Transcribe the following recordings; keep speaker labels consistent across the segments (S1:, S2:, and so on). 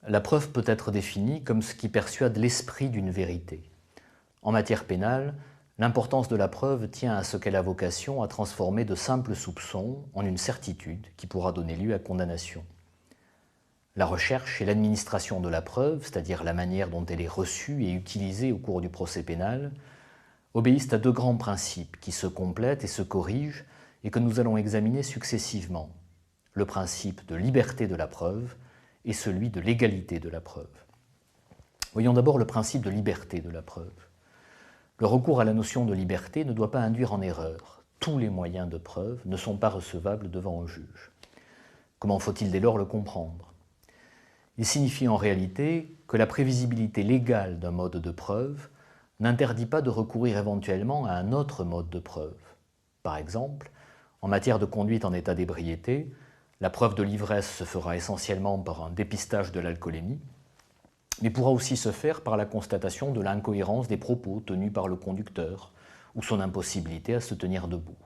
S1: La preuve peut être définie comme ce qui persuade l'esprit d'une vérité. En matière pénale, l'importance de la preuve tient à ce qu'elle a vocation à transformer de simples soupçons en une certitude qui pourra donner lieu à condamnation. La recherche et l'administration de la preuve, c'est-à-dire la manière dont elle est reçue et utilisée au cours du procès pénal, obéissent à deux grands principes qui se complètent et se corrigent et que nous allons examiner successivement. Le principe de liberté de la preuve et celui de l'égalité de la preuve. Voyons d'abord le principe de liberté de la preuve. Le recours à la notion de liberté ne doit pas induire en erreur. Tous les moyens de preuve ne sont pas recevables devant un juge. Comment faut-il dès lors le comprendre? Il signifie en réalité que la prévisibilité légale d'un mode de preuve n'interdit pas de recourir éventuellement à un autre mode de preuve. Par exemple, en matière de conduite en état d'ébriété, la preuve de l'ivresse se fera essentiellement par un dépistage de l'alcoolémie, mais pourra aussi se faire par la constatation de l'incohérence des propos tenus par le conducteur ou son impossibilité à se tenir debout.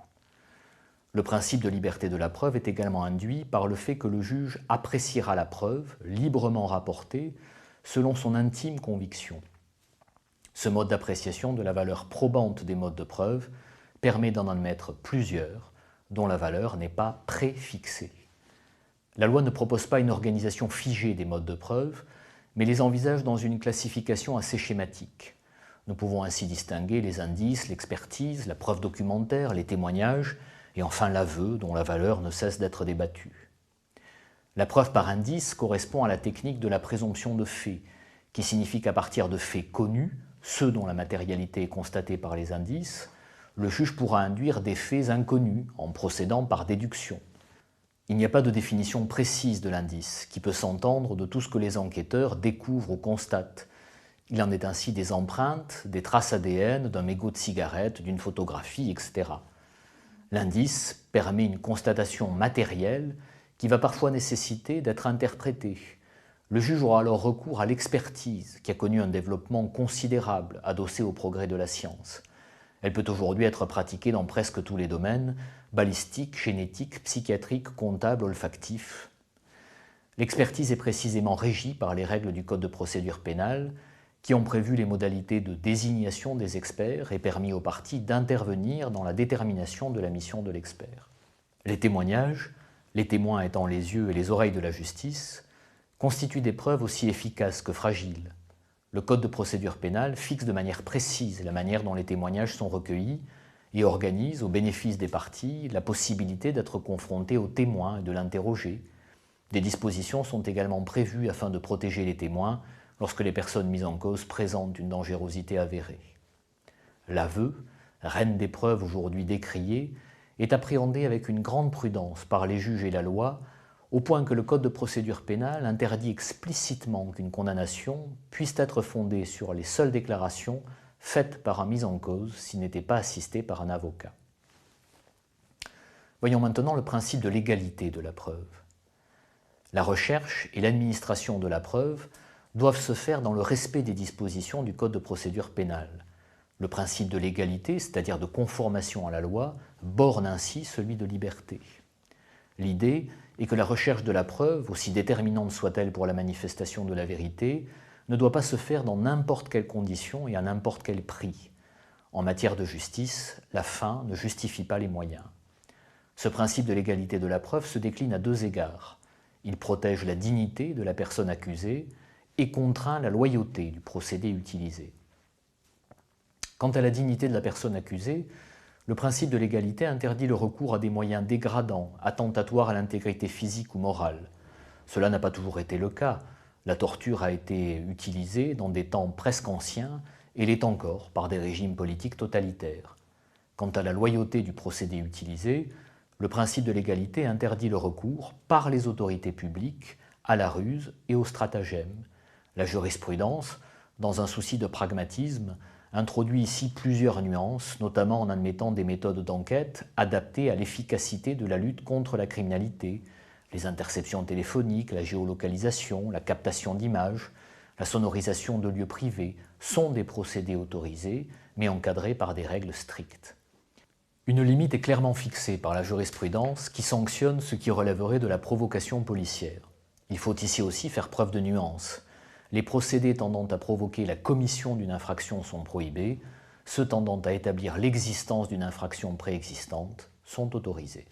S1: Le principe de liberté de la preuve est également induit par le fait que le juge appréciera la preuve, librement rapportée, selon son intime conviction. Ce mode d'appréciation de la valeur probante des modes de preuve permet d'en admettre plusieurs, dont la valeur n'est pas préfixée. La loi ne propose pas une organisation figée des modes de preuve, mais les envisage dans une classification assez schématique. Nous pouvons ainsi distinguer les indices, l'expertise, la preuve documentaire, les témoignages, et enfin l'aveu, dont la valeur ne cesse d'être débattue. La preuve par indice correspond à la technique de la présomption de fait, qui signifie qu'à partir de faits connus, ceux dont la matérialité est constatée par les indices, le juge pourra induire des faits inconnus en procédant par déduction. Il n'y a pas de définition précise de l'indice, qui peut s'entendre de tout ce que les enquêteurs découvrent ou constatent. Il en est ainsi des empreintes, des traces ADN, d'un mégot de cigarette, d'une photographie, etc. L'indice permet une constatation matérielle qui va parfois nécessiter d'être interprétée. Le juge aura alors recours à l'expertise, qui a connu un développement considérable, adossé au progrès de la science. Elle peut aujourd'hui être pratiquée dans presque tous les domaines, balistique, génétique, psychiatrique, comptable, olfactif. L'expertise est précisément régie par les règles du Code de procédure pénale, qui ont prévu les modalités de désignation des experts et permis aux parties d'intervenir dans la détermination de la mission de l'expert. Les témoignages, les témoins étant les yeux et les oreilles de la justice, constituent des preuves aussi efficaces que fragiles. Le Code de procédure pénale fixe de manière précise la manière dont les témoignages sont recueillis et organise, au bénéfice des parties, la possibilité d'être confronté au témoin et de l'interroger. Des dispositions sont également prévues afin de protéger les témoins lorsque les personnes mises en cause présentent une dangerosité avérée. L'aveu, reine des preuves aujourd'hui décriée, est appréhendé avec une grande prudence par les juges et la loi, au point que le Code de procédure pénale interdit explicitement qu'une condamnation puisse être fondée sur les seules déclarations faites par un mis en cause s'il n'était pas assisté par un avocat. Voyons maintenant le principe de l'égalité de la preuve. La recherche et l'administration de la preuve doivent se faire dans le respect des dispositions du Code de procédure pénale. Le principe de l'égalité, c'est-à-dire de conformation à la loi, borne ainsi celui de liberté. L'idée est que la recherche de la preuve, aussi déterminante soit-elle pour la manifestation de la vérité, ne doit pas se faire dans n'importe quelles conditions et à n'importe quel prix. En matière de justice, la fin ne justifie pas les moyens. Ce principe de l'égalité de la preuve se décline à deux égards. Il protège la dignité de la personne accusée et contraint la loyauté du procédé utilisé. Quant à la dignité de la personne accusée, le principe de l'égalité interdit le recours à des moyens dégradants, attentatoires à l'intégrité physique ou morale. Cela n'a pas toujours été le cas. La torture a été utilisée dans des temps presque anciens et l'est encore par des régimes politiques totalitaires. Quant à la loyauté du procédé utilisé, le principe de l'égalité interdit le recours, par les autorités publiques, à la ruse et au stratagème. La jurisprudence, dans un souci de pragmatisme, introduit ici plusieurs nuances, notamment en admettant des méthodes d'enquête adaptées à l'efficacité de la lutte contre la criminalité, les interceptions téléphoniques, la géolocalisation, la captation d'images, la sonorisation de lieux privés sont des procédés autorisés, mais encadrés par des règles strictes. Une limite est clairement fixée par la jurisprudence qui sanctionne ce qui relèverait de la provocation policière. Il faut ici aussi faire preuve de nuance. Les procédés tendant à provoquer la commission d'une infraction sont prohibés, ceux tendant à établir l'existence d'une infraction préexistante sont autorisés.